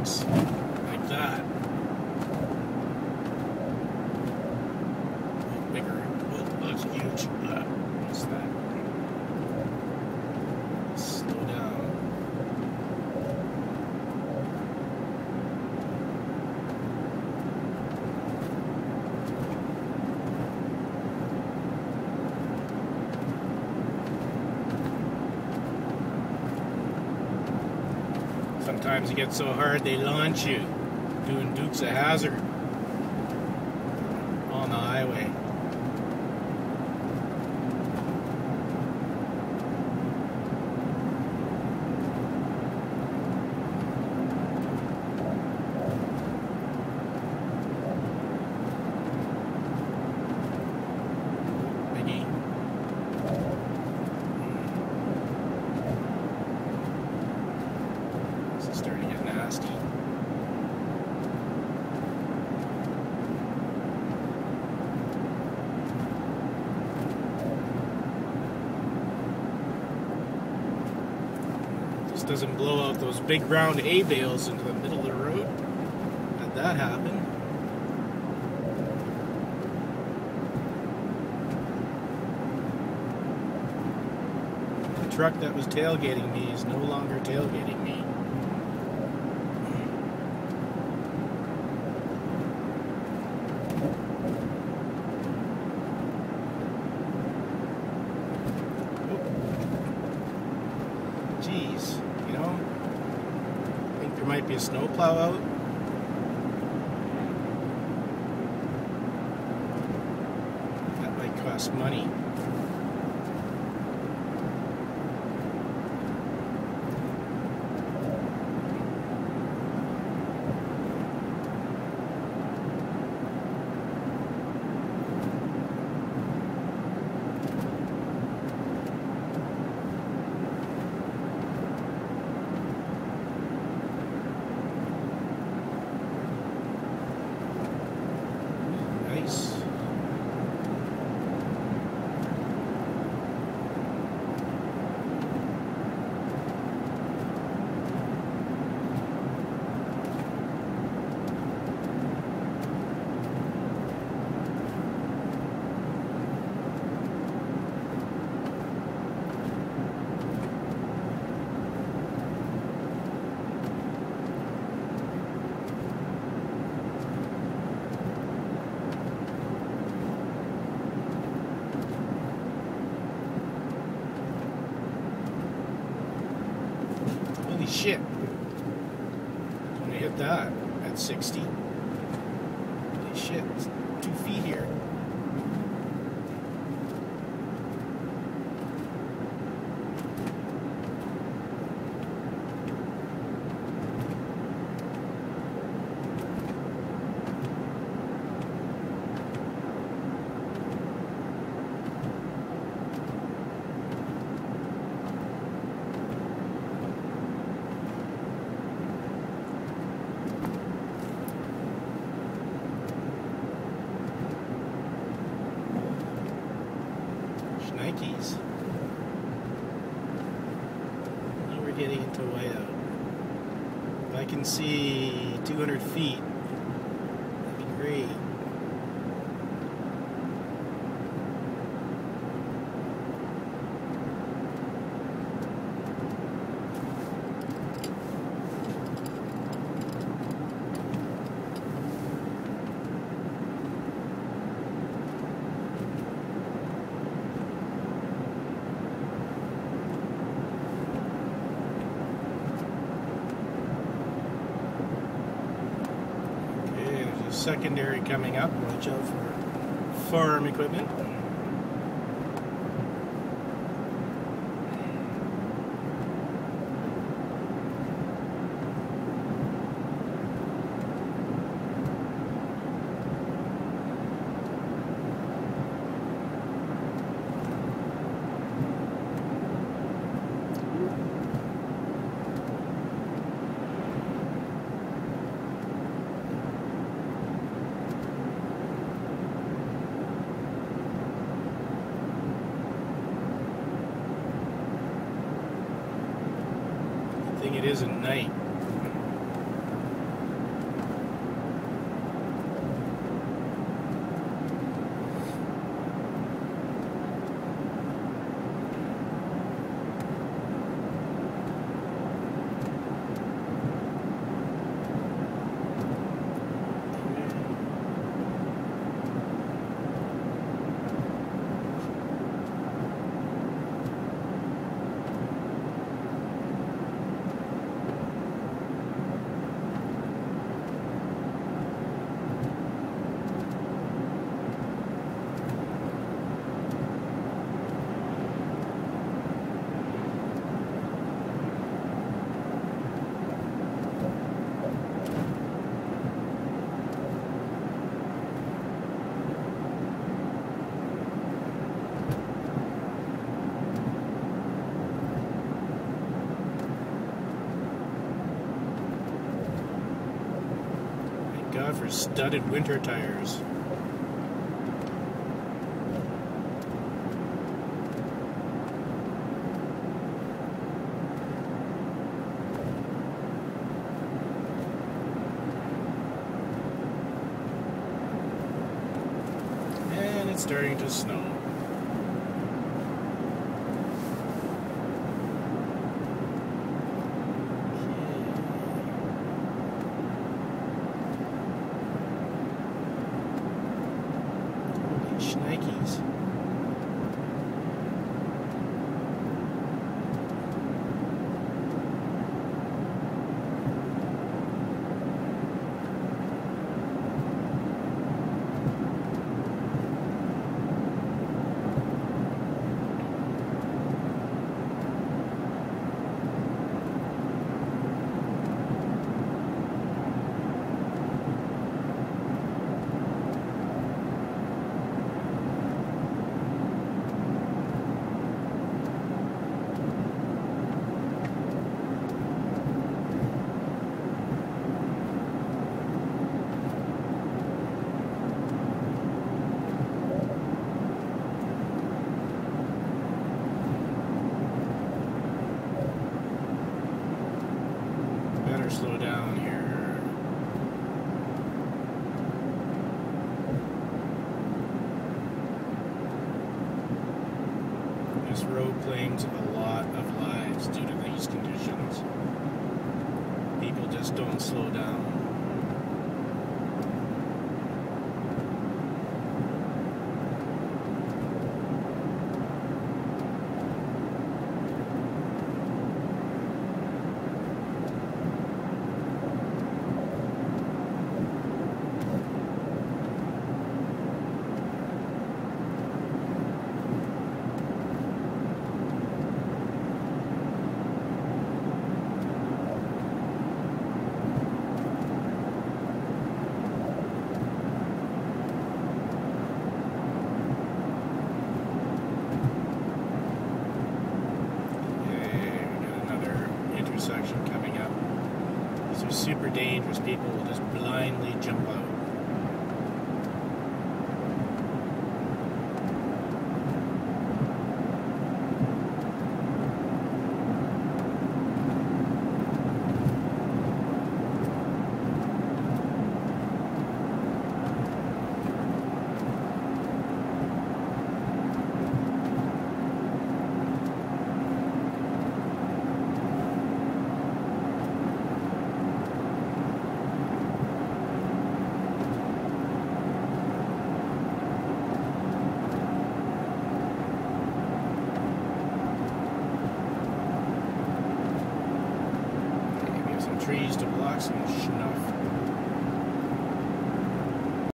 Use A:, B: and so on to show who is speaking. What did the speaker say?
A: rocks like that. Bigger. Oh, that's huge. What's that? Slow down. Sometimes you get so hard they launch you, doing Dukes of Hazzard on the highway. Biggie. This is starting to get nasty. Just doesn't blow out those big round hay bales into the middle of the road. Had that happen. The truck that was tailgating me is no longer tailgating me. Geez, you know, I think there might be a snowplow out. That might cost money. Nice. Holy shit. I'm gonna hit that at 60. Holy shit, it's 2 feet here. Nikes. Now we're getting into whiteout. If I can see 200 feet, that'd be great. Secondary coming up. Watch out for farm equipment. It isn't night. studded winter tires. And it's starting to snow. Shnikes. Better slow down here. This road claims a lot of lives due to these conditions. People just don't slow down. Section coming up. These are super dangerous. People will just blindly jump out. Trees to block some snuff.